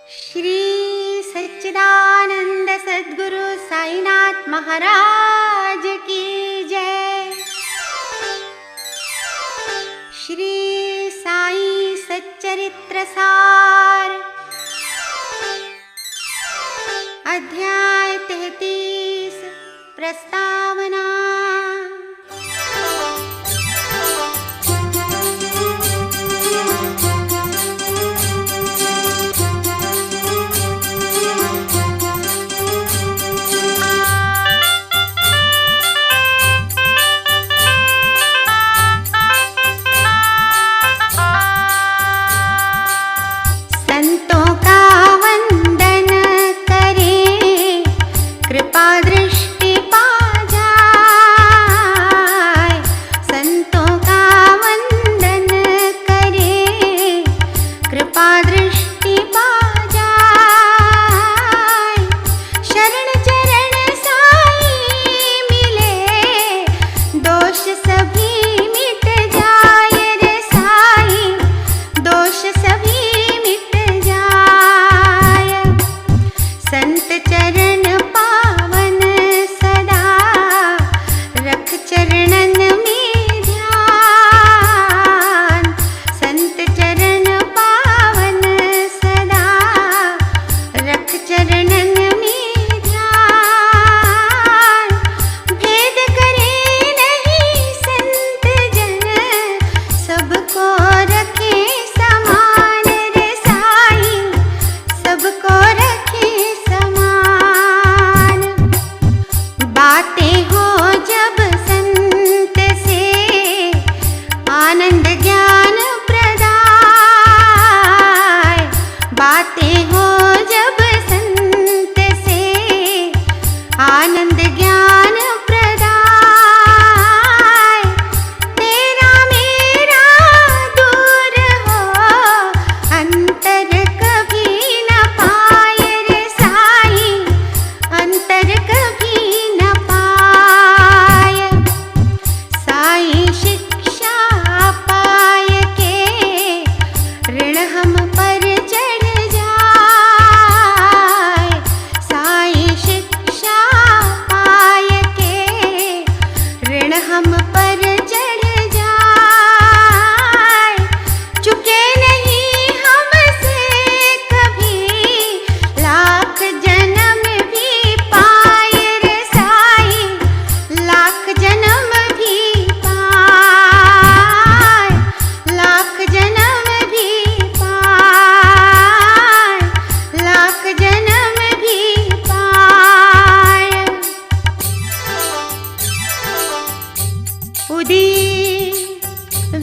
श्री सच्चिदानंद सद्गुरु साईनाथ महाराज की जय। श्री साई सच्चरित्र सार अध्याय 33 प्रस्तावना।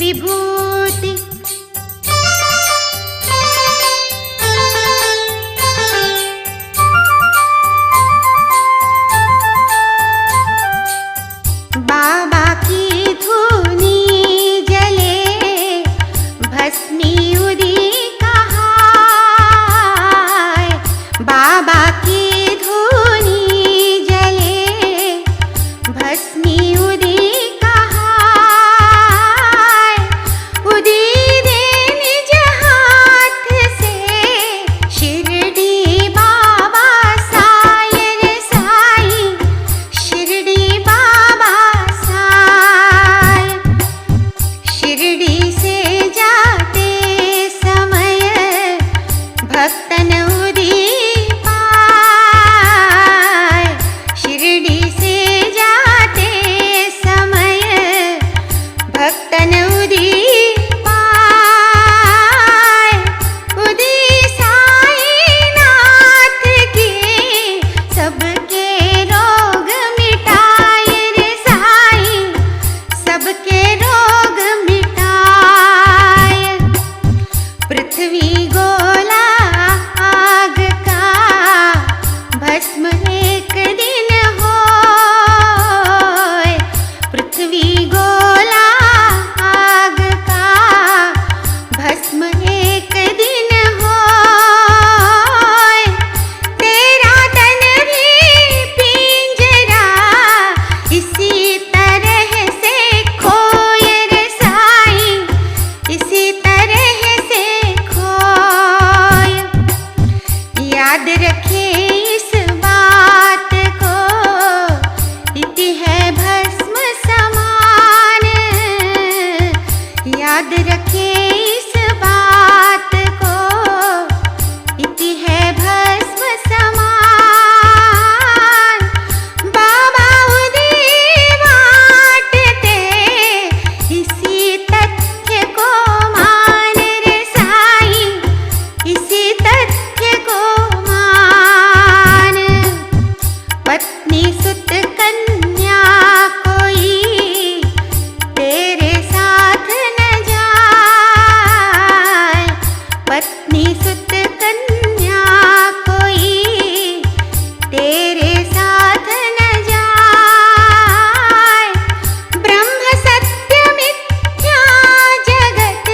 विभूति बाबा की धुनी जले भस्मी उदी कहाय। बाबा की धुनी जले भस्मी उदी इसी तरह से खो सुत कन्या कोई तेरे साथ न जाए। ब्रह्म सत्य मिथ्या जगत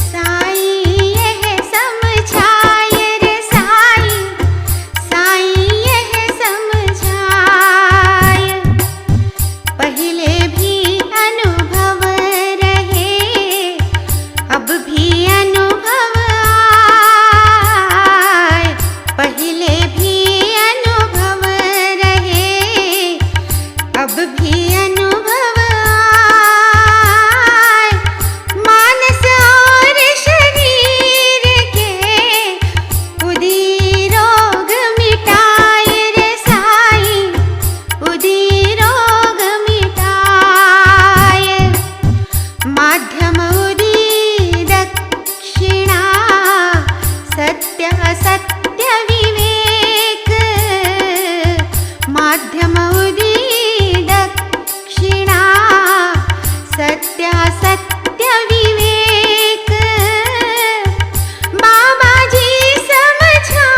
साई यह समझाए रे साई, साई यह समझाए। पहले भी अनुभव रहे अब भी अनुभव आए। पहले भी अनुभव रहे अब भी अनुभव आए। मानस और शरीर के उदी रोग मिटाए रे साई, उदी रोग मिटाए। माध्यम उदी दक्षिणा सत्य असत्य विवेक। माध्यम उदी दक्षिणा सत्य असत्य विवेक। बाबा जी समझा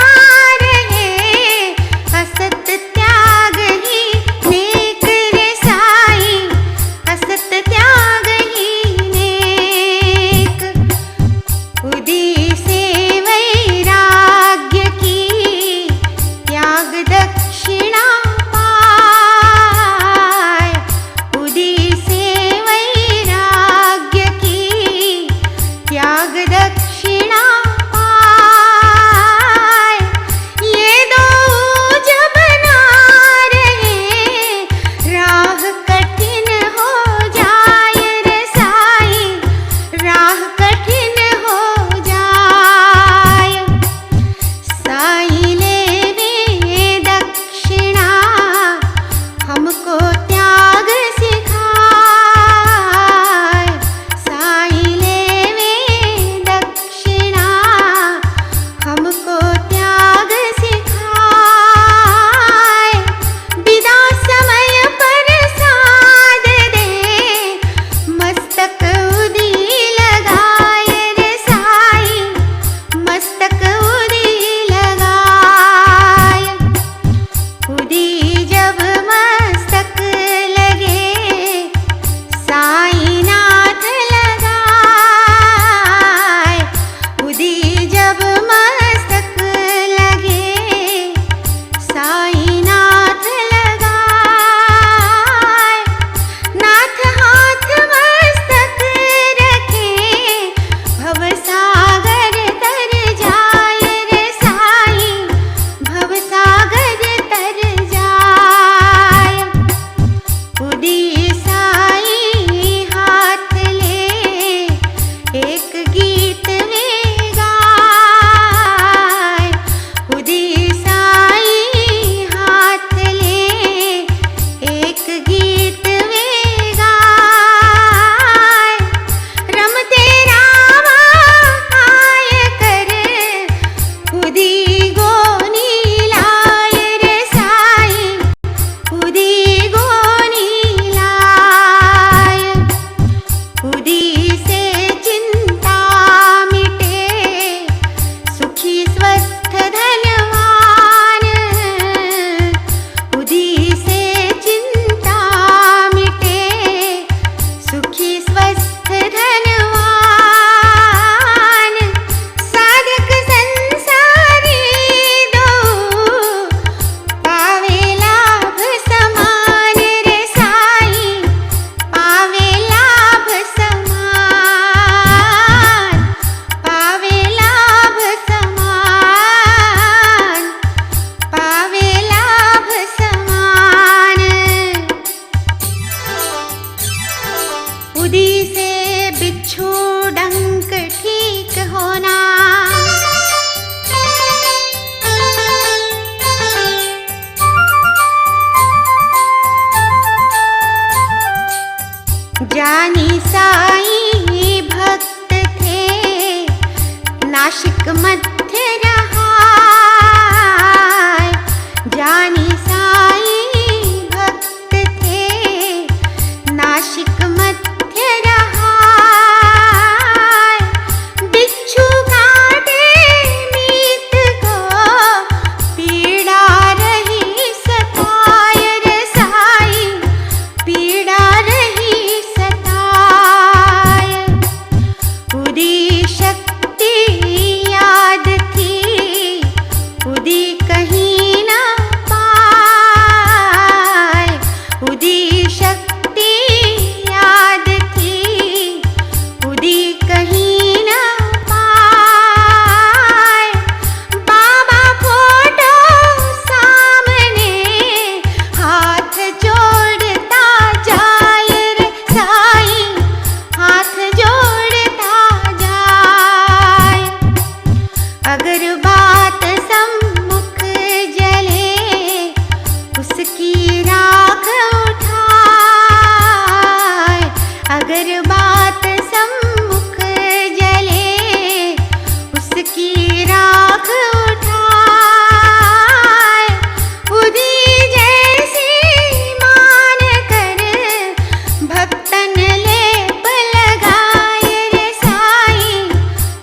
रहे असत त्याग ही नेक रे साई, असत त्याग ही नेक। उदी से वैराग्य की त्याग दक्षिणा पाए। उदी से वैराग्य की त्याग दक्षिणा पाए। ये दो जब ना रहे राह कठिन हो जाए रे साई, राह कठिन हो जाए। साई लेवे दक्षिणा हमको त्याग सिखाए। साई लेवे दक्षिणा हमको त्याग सिखाए। विदा समय पर साध दे मस्तक उदी लगाए रे साई, मस्तक उदी लगाए। उदी जब मस्तक लगे साई नाथ लगाए। उदी जब मस्तक लगे साई नाथ लगाए। नाथ हाथ मस्तक रखे भवसागर तर जाए रे साई, भवसागर तर जाए। उदी साई हाथ ले एक गीत वे गाए। उदी साई हाथ ले एक गीत वे गाए। रमते रामा आय कर उदी गोनी लाए रे साई, उदी गोनी लाए। उदी से चिंता मिटे सुखी स्वस्थ धनवान। उदी से चिंता मिटे सुखी स्वस्थ धनवान। साधक संसारी दो पावे लाभ समान रे साई, पावे लाभ समान, पावे लाभ समान, पावे लाभ समान। उदी से बिच्छू डंक ठीक होना। जानी साई भक्त थे नाशिक मध्य रहाए। जानी साई भक्त थे नाशिक मध्य रहाए। बिच्छू काटे अगर बात सम्मुख जले उसकी राख उठाए, अगर बात सम्मुख जले उसकी राख उठाए, उदी जैसी मान कर भक्तन लेप लगाए रे साईं,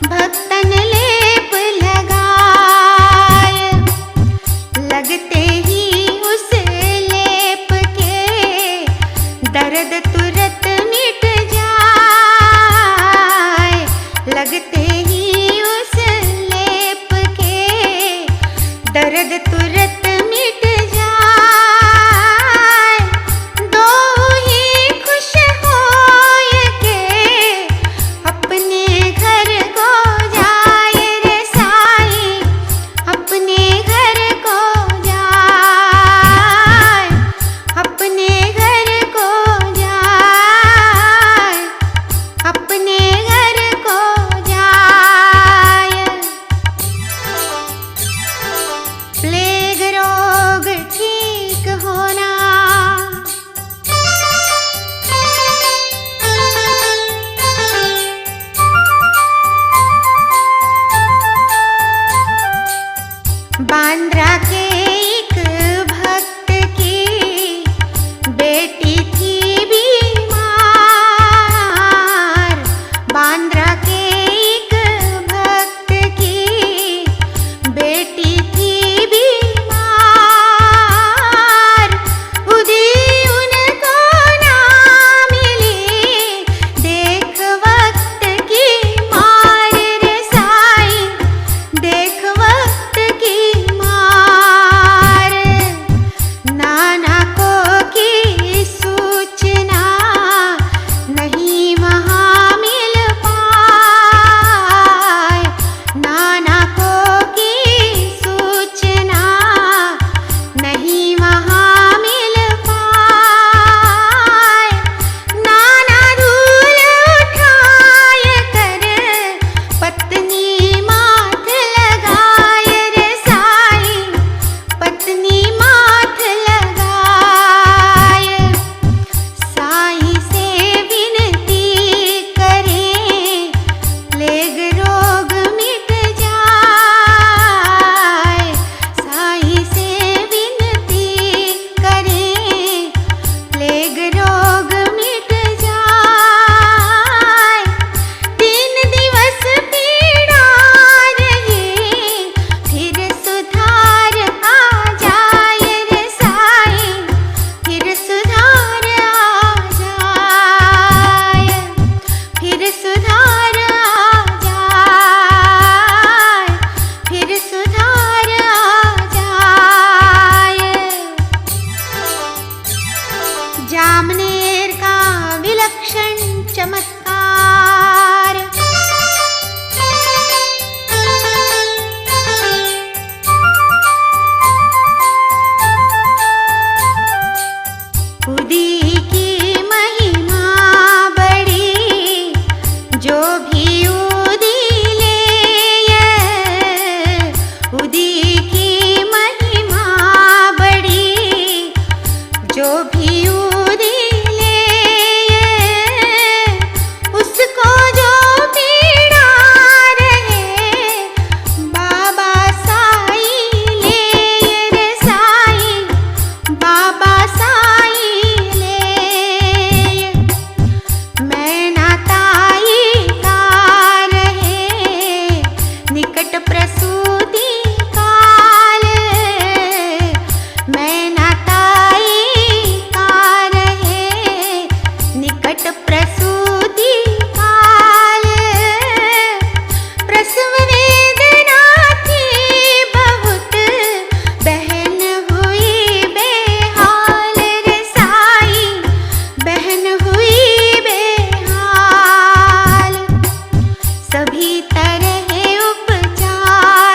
भक्तन लेप लगाए। लगते ही उस लेप के दर्द तुरत मिट जाए, लगते ही उस लेप के दर्द तुरत मिट जाए। दो ही खुश होय के अपने घर को जाए रे साईं, अपने घर को जाए, अपने घर को जाए, अपने घर को जाए। प्लेग रोग ठीक होना, बांद्रा के एक भक्त की बेटी थी बीमार, बांद्रा के एक भक्त की बेटी थी बीमार। उदी उनको ना मिली देख वक्त की मार रे साईं, देख वक्त की मार। नाना को की सूचना नहीं वहाँ मिल पाए, नाना को की सूचना नहीं वहाँ मिल पाए। नाना धूल उठाए कर पत्नी माथ लगाए रे साईं, पत्नी माथ लगाए। साईं से विनती करें प्लेग रोग मिट जाए, साईं से विनती करें प्लेग रोग मिट जाए। 3 दिवस पीड़ा रही फिर सुधार आ जाए रे साईं, फिर सुधार आ जाए, फिर सुधार आ जाए, फिर सुधार आ जाए। जामनेर का विलक्षण चमत्कार, उदी की महिमा बड़ी, जो भी उदी ले, उदी की महिमा बड़ी, जो भी उदी ले, उसको जो पीड़ा रहे बाबा साईं ले रे साईं, बाबा साईं ले। मैं ना ताई का रहे निकट प्रसूति काल, मैं ना ताई का रहे निकट प्रसूति काल। प्रसव वेदना थी बहुत, बहन हुई बेहाल रे साईं, बहन हुई बेहाल। सभी तरह उपचार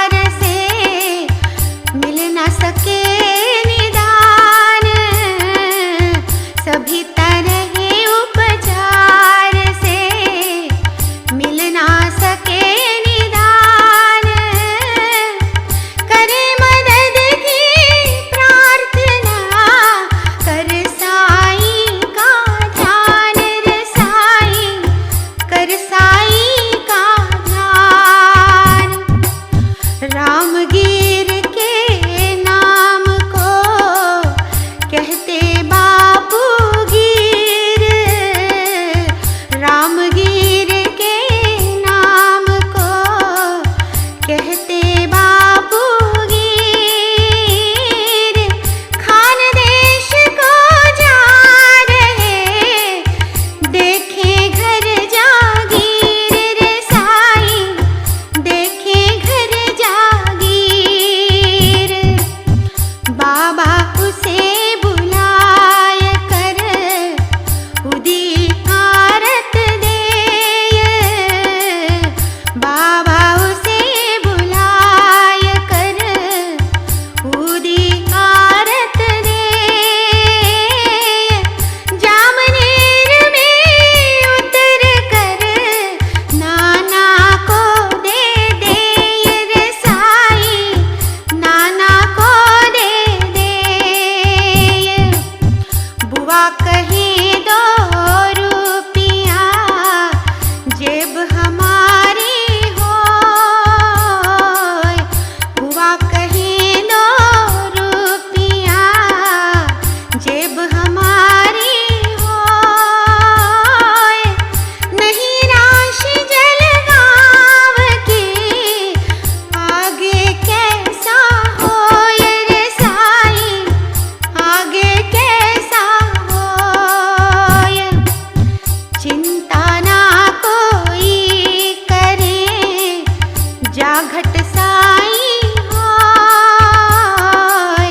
साई होय,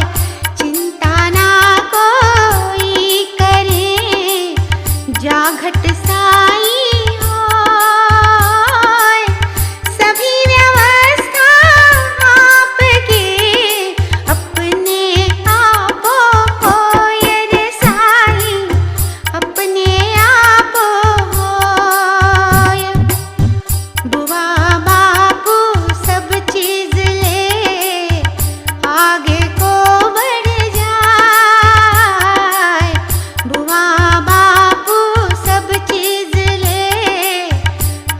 चिंता ना कोई करे, जा घट साई होय। सभी व्यवस्था आपके अपने आप होय रे साई, अपने आप होय। बुआ बापू सब चीज ले आगे को बढ़ जाए, बुआ बापू सब चीज ले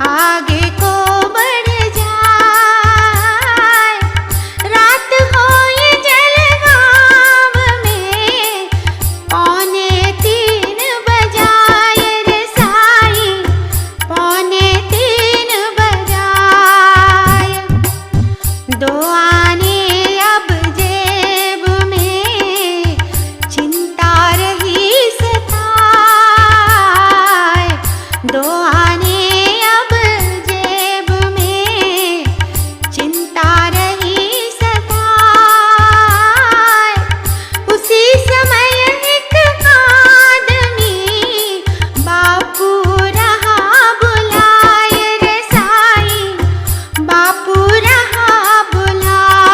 आगे को बढ़ जाए। रात हो ये जलगांव में पौने 3 बजाए रे साई, पौने 3 बजाए। 2 आने अब जेब में, चिंता रही सताए। 2 आने अब जेब में, चिंता रही सताए। उसी समय एक आदमी बापू रहा बुलाए रे साई, बापू रहा बुलाए।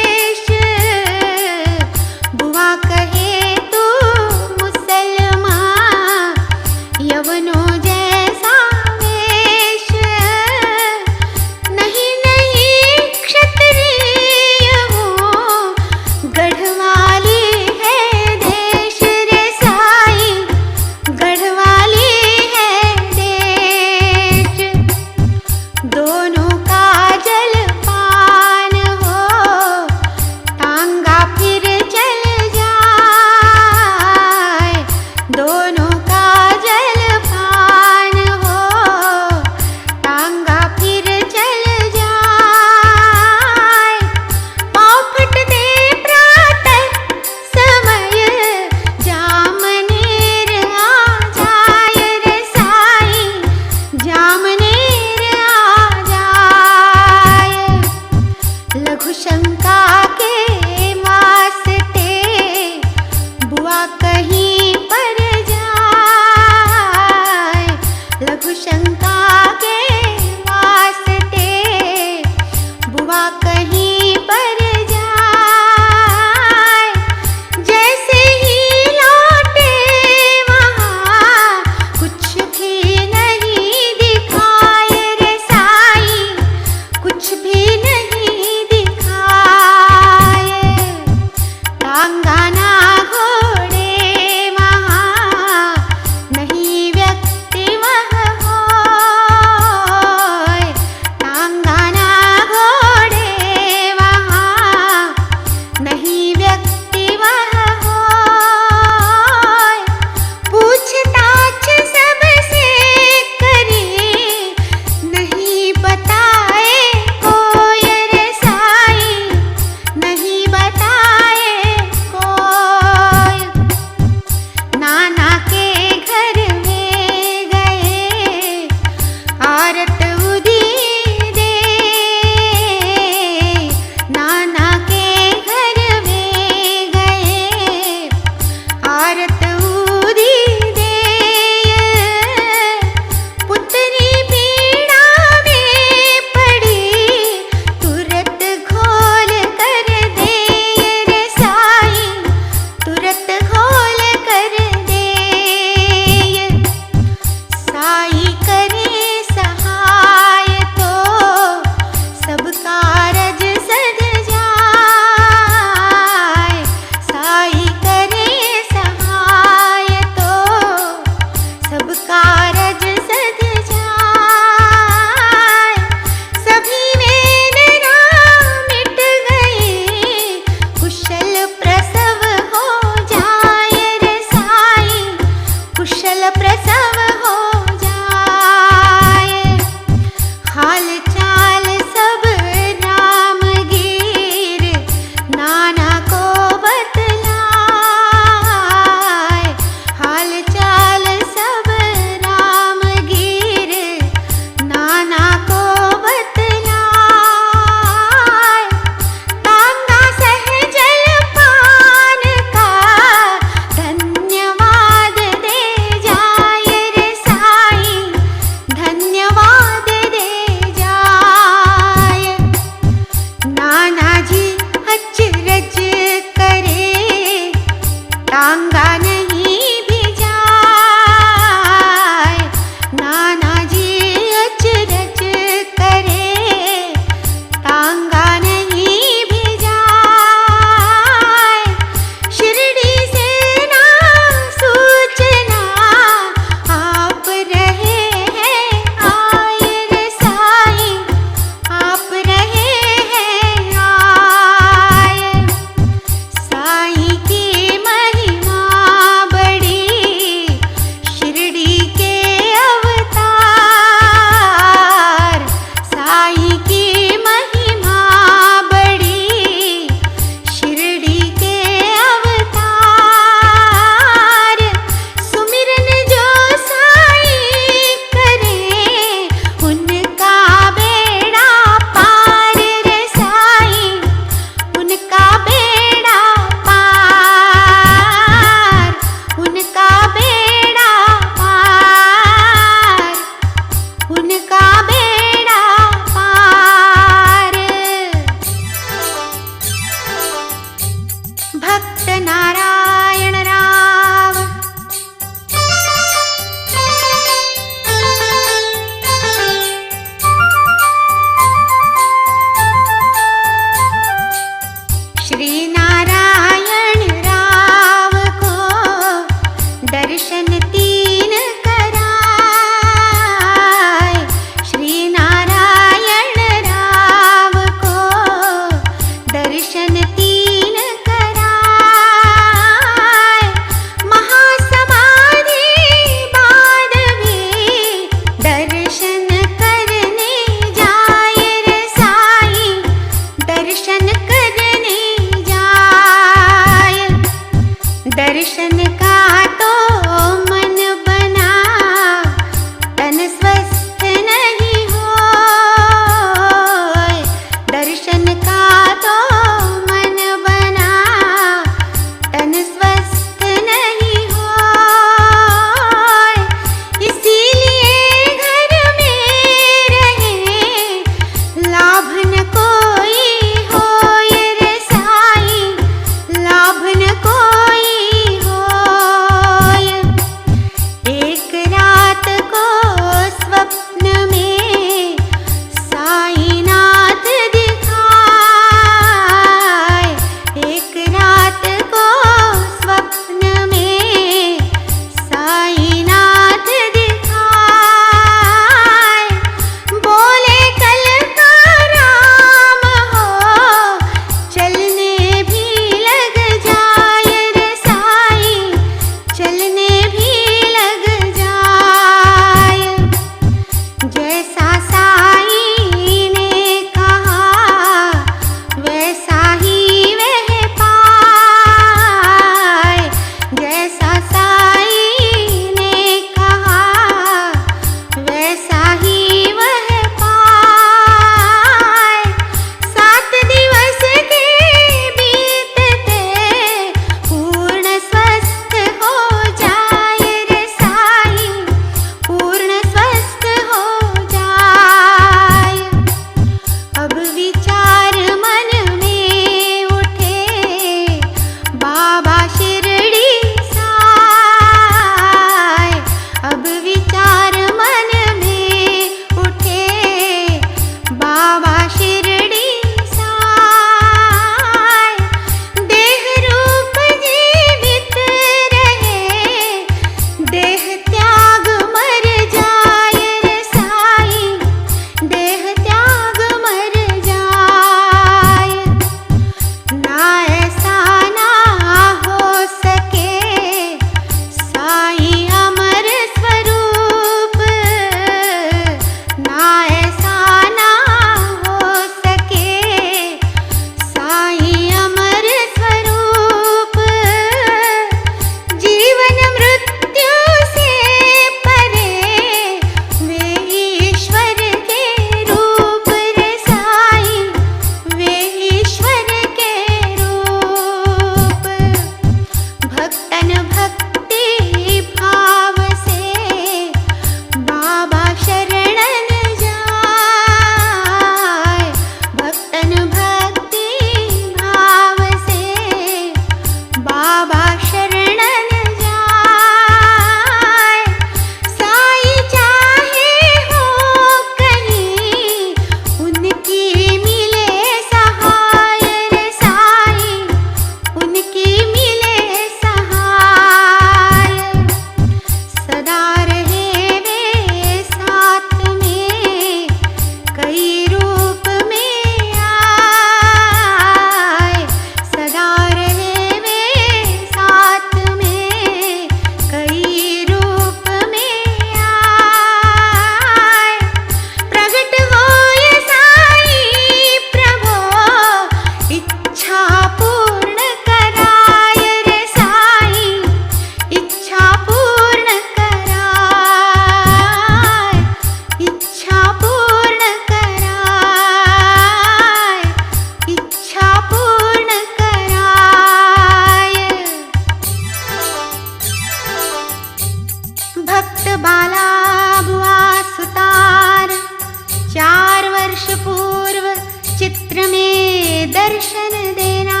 दर्शन देना।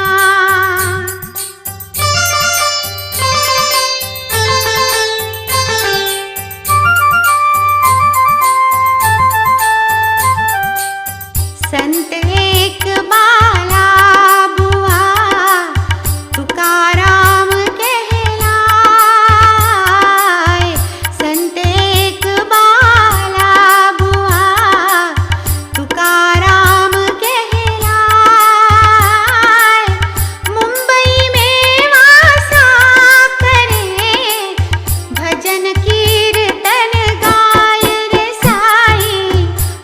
संत एक बाला बुआ तुकाराम कहलाए। संत एक बाला बुआ तुकाराम कहलाए। मुंबई में वासा करे भजन कीर्तन गाय रे साई।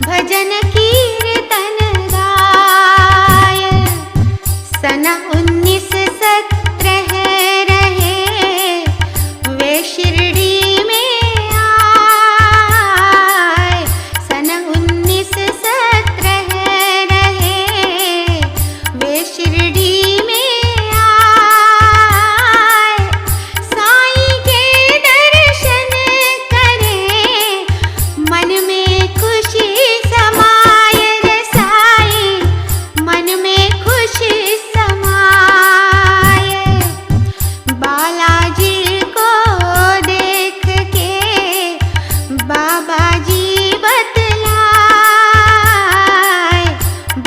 भजन कीर्तन गाय। सन 1917 रहे वे शिरडी में आए। सन 1917 रहे वे शिरडी में आए। साईं के दर्शन करें मन में खुशी समाए रे साई। मन में खुशी समाए। बालाजी को देख के बाबा जी बतलाए।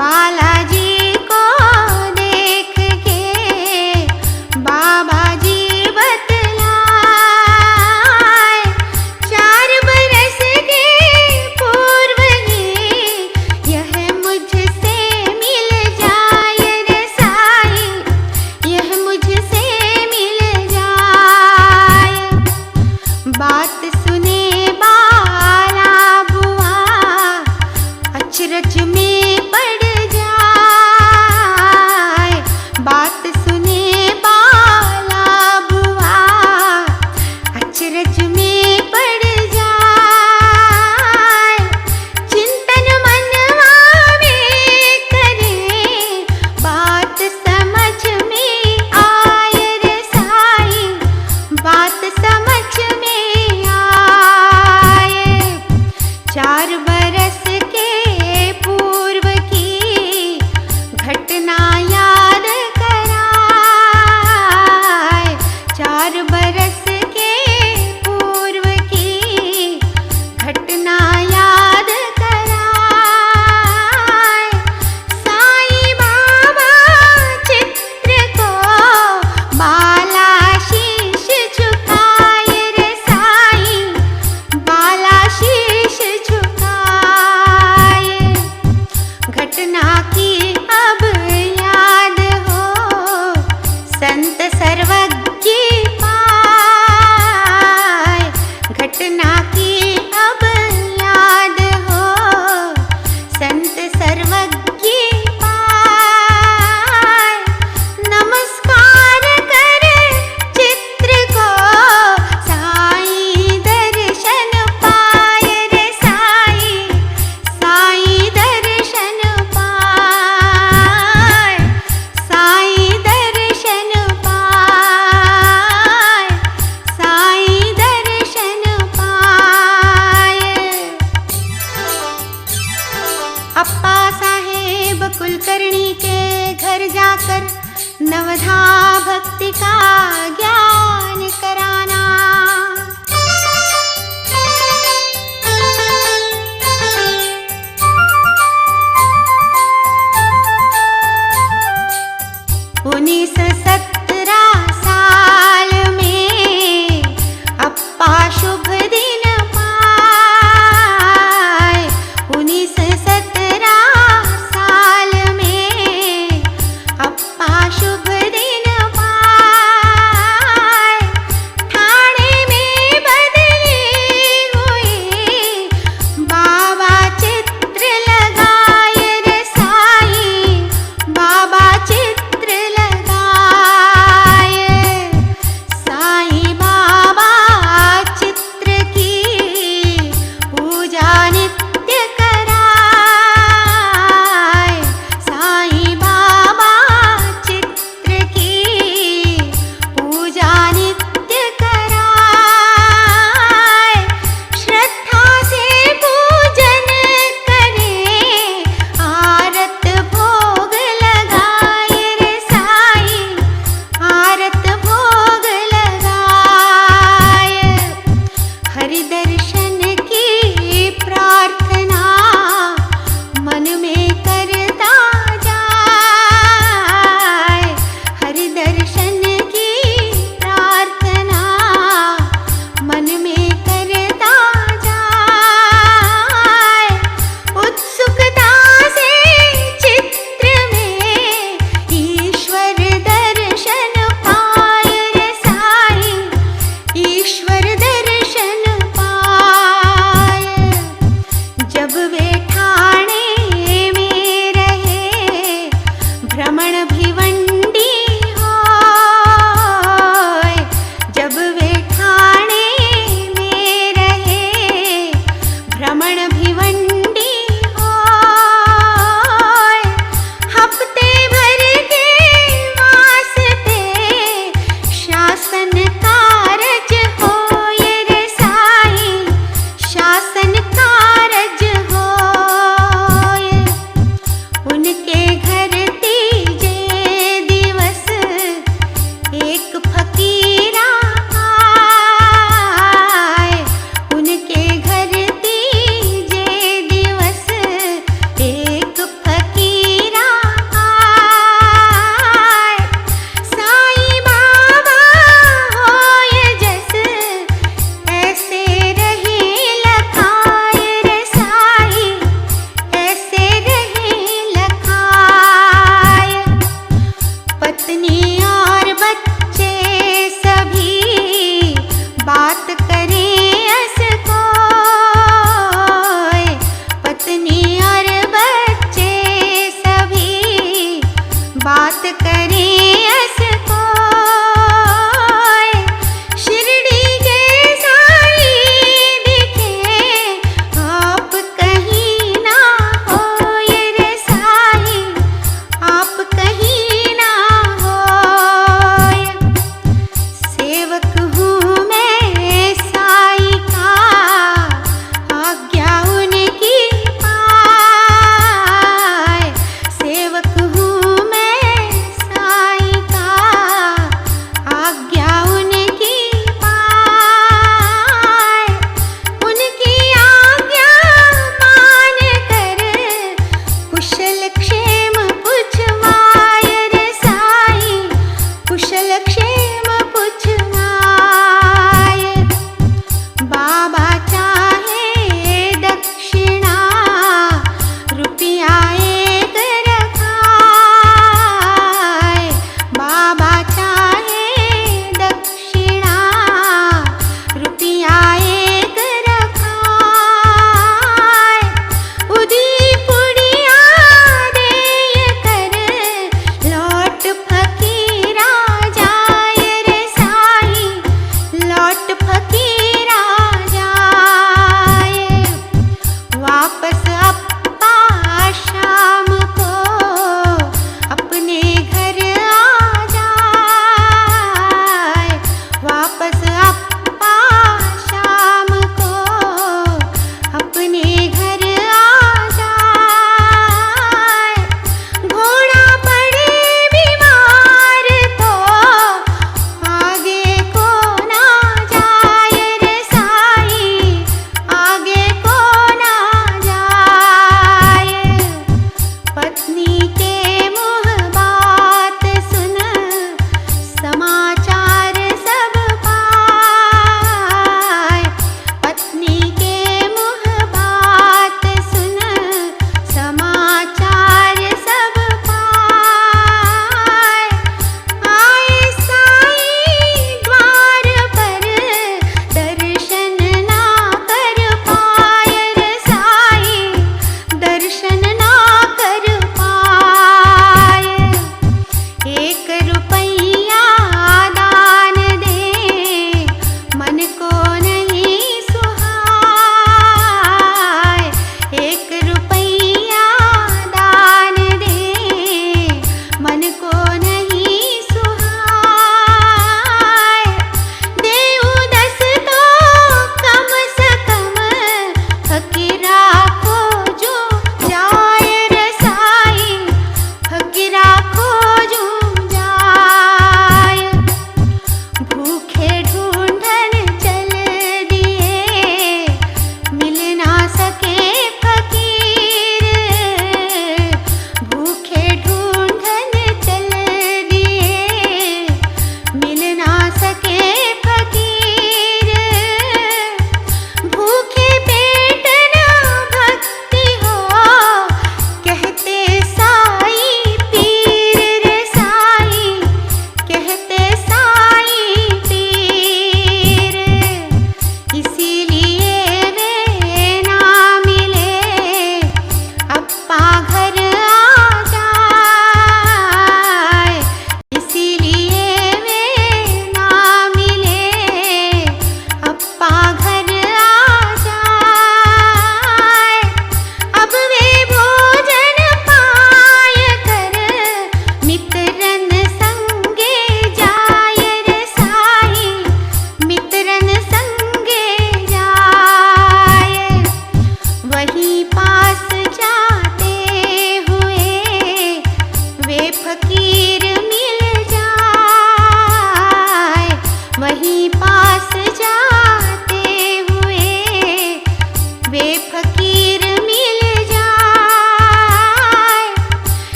बालाजी को देख के बाबा जी बतलाए। 4 बरस के पूर्व ही यह मुझसे मिल जाए रे साई। यह मुझसे मिल जाए। बात सुने बाला बुआ अचरज में पड़ जाए। बात सुने बाला बुआ अचरज में पड़ जाए। चिंतन मनवा में करे बात समझ में आए रे साई। बात समझ में आए। 4 बरस के पूर्व की घटना याद कराए। 4 बरस के पूर्व की घटना याद कराए। साईं बाबा चित्र को बाला शीश झुकाए रे साई। बाला शीश झुकाए। घटना की अब याद हो संत सर्वज्ञ पाए। घटना की अब याद हो संत सर्वज्ञ पाए। नमस्कार कर चित्र को साईं दर्शन पाए रे साई। साईं दर्शन पाए। साईं दर्शन पाए। साईं दर्शन पाए। अप्पा साहेब कुलकर्णी के घर जाकर नवधा भक्ति का ज्ञान कराना। उन्नीस 17 साल में अप्पा शुभ दिन पाए। 1917 साल में अप्पा शुभ दिन पाए। ठाणे में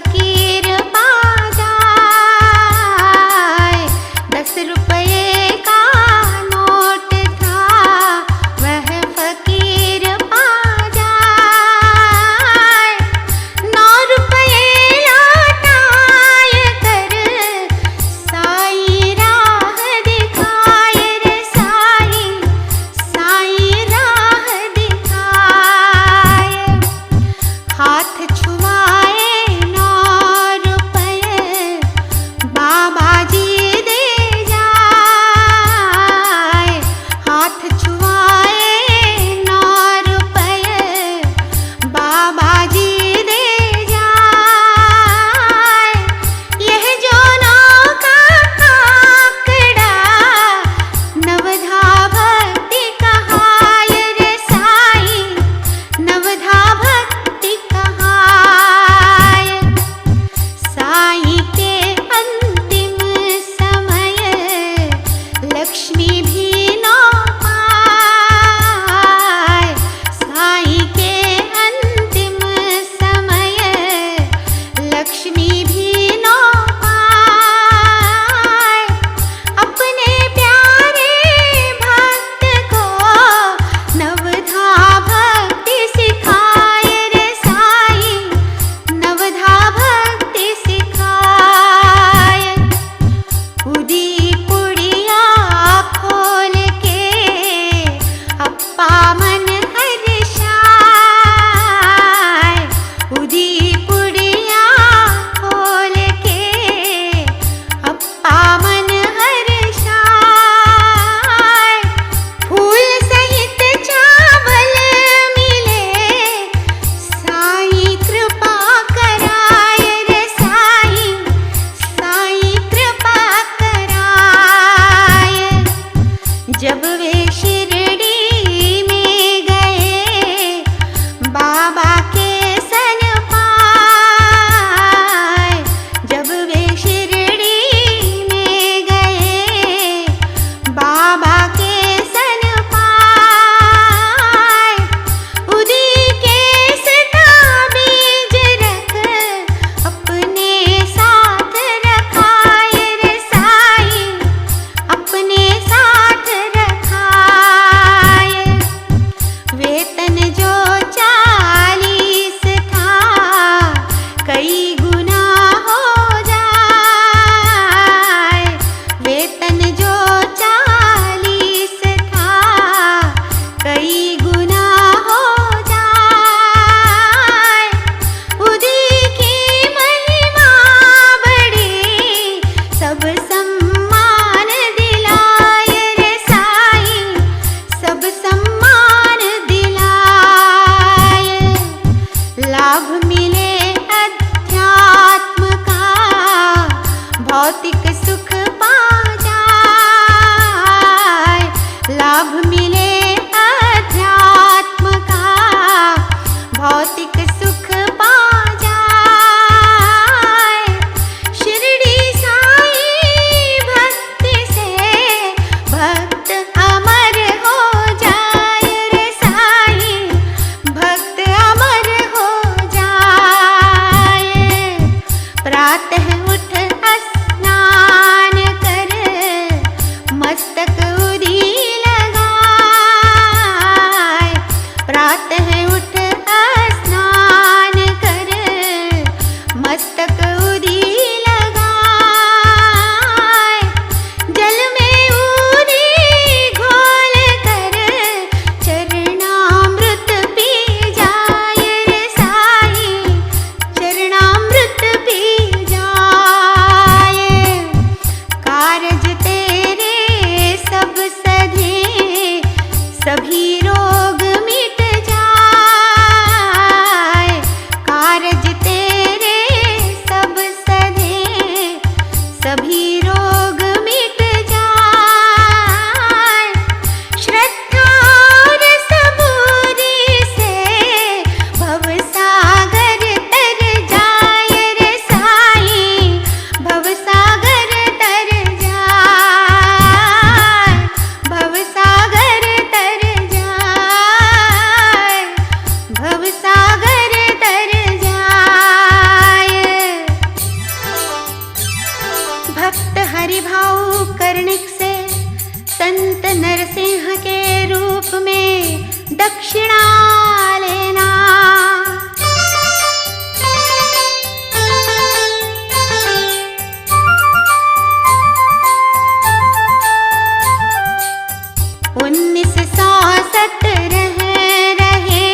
फकीर पा जाए। 10 रुपए का नोट था वह फकीर पा जाए। 9 रुपए लौटाए कर साईं राह दिखाए रे साईं, साईं राह दिखाए। हाथ छुआए 9 रुपए बाबा जी दे जाए। हाथ छुआए 9 रुपए बाबा जी दे जाए। यह जो 9 का आंकड़ा नवधा भक्ति कहाए रे साईं, नवधा भक्ति कहाए। साईं के अंतिम समय लक्ष्मी भी न पाए। साईं के अंतिम समय लक्ष्मी भी न पाए। अपने प्यारे भक्त को नवधा भक्ति सिखाए रे साईं, नवधा भक्ति सिखाए। उदी पुड़िया खोल के अप्पा मन हर्षाए। उदी पुड़िया खोल के अप्पा मन हर्षाए। फूल सहित चावल मिले साईं कृपा कराए रे साईं, साईं कृपा कराए। जब वे शिरडी में गए बाबा के सन पाए। जब वे शिरडी में गए बाबा के सन पाए। उदी के सदा बीज रख अपने साथ रखाए रे साईं, अपने साथ रखाए। वेतन जो 40 था कई गुना हो जाए। वेतन जो 40 था कई गुना हो जाए। उदी की महिमा बड़ी सब सम्मान दिलाए रे साईं, सब सम्मान दिलाए। लाभ मिले अध्यात्म का भौतिक सुख पा जाए। लाभ मिले अध्यात्म का भौतिक सुख पा जाए। शिरडी साईं भक्ति से भक्त अमर हो जाए रे साईं, भक्त अमर हो जाए। प्रातः उठ स्नान कर मस्तक उदी लगाए। प्रातः उठ स्नान कर मस्तक उदी लगाए। जल में उदी घोल कर चरणामृत पी जाए रे साईं, चरणामृत पी जाए। दक्षिणा लेना। उन्नीस सौ 17 रहे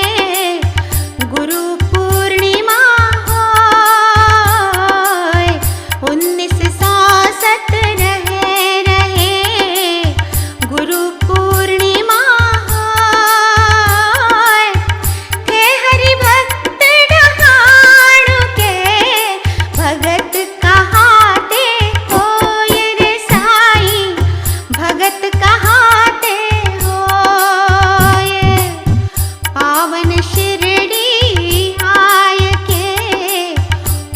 गुरु पूर्णिमा होय। 1917 रहे गुरु पूर्णिमा होय। थे हरि भक्त डहाणु के भगत कहाते होय रे साई, भगत कहाते होय। पावन शिरडी आय के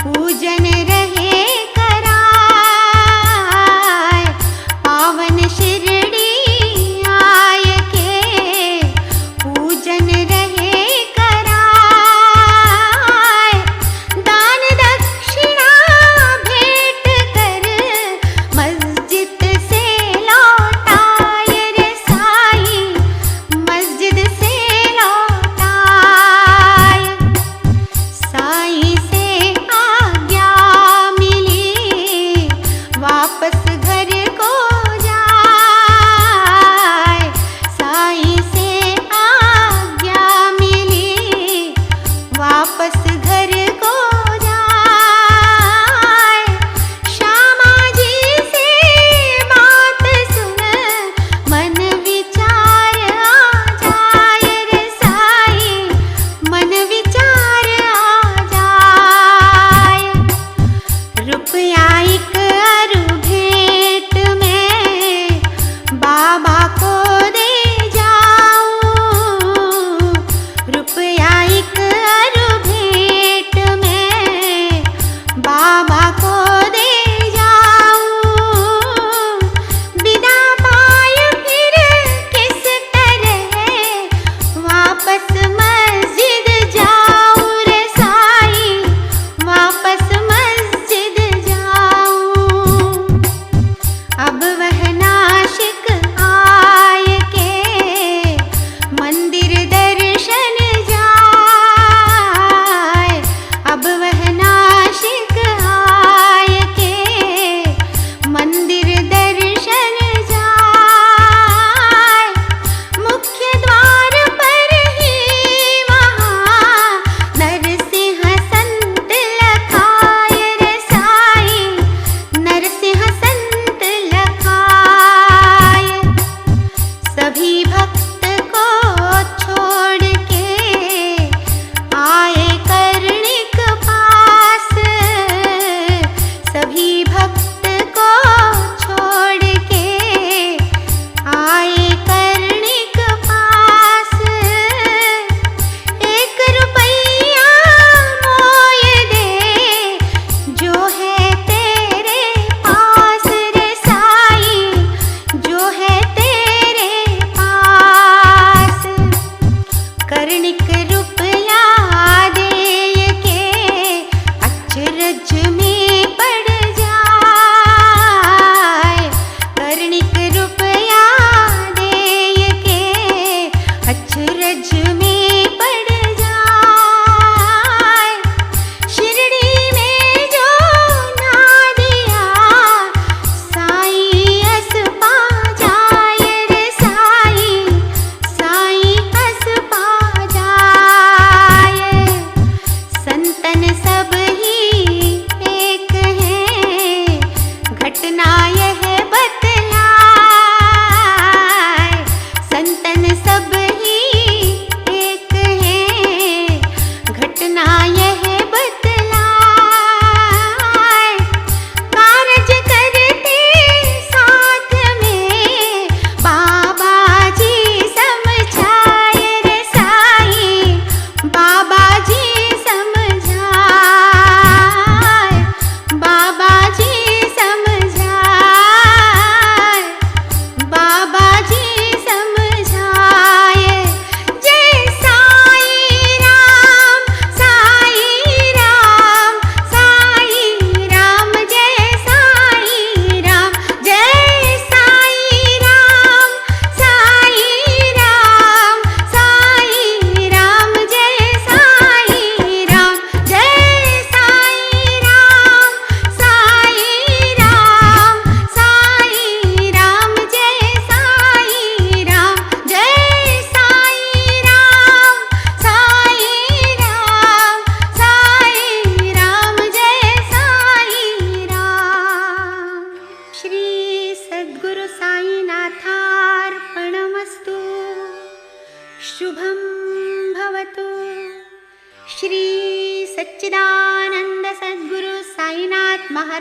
पूजन रहे कराय। पावन शिरडी आय के पूजन रहे कराय। दान दक्षिणा भेंट कर मस्जिद से लौटाय रे साई, मस्जिद से लौटाय। साई से आज्ञा मिली वापस घर को जाय। साई से आज्ञा मिली वापस घर को जाय। श्यामा जी से बात सुन मन विचार आ जाय रे साई, मन विचार आ जाय। रुपया एक अरु भेंट में बाबा को दे जाऊं। रुपया एक अरु भेंट में बाबा को दे जाऊं। बिना पाए फिर किस तरह वापस मस्जिद जाऊं रे साई, वापस मस्जिद जाऊं। अब वह नाशिक आय के मंदिर दर्शन जाय। अब वह नाशिक आय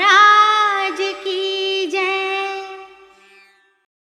राम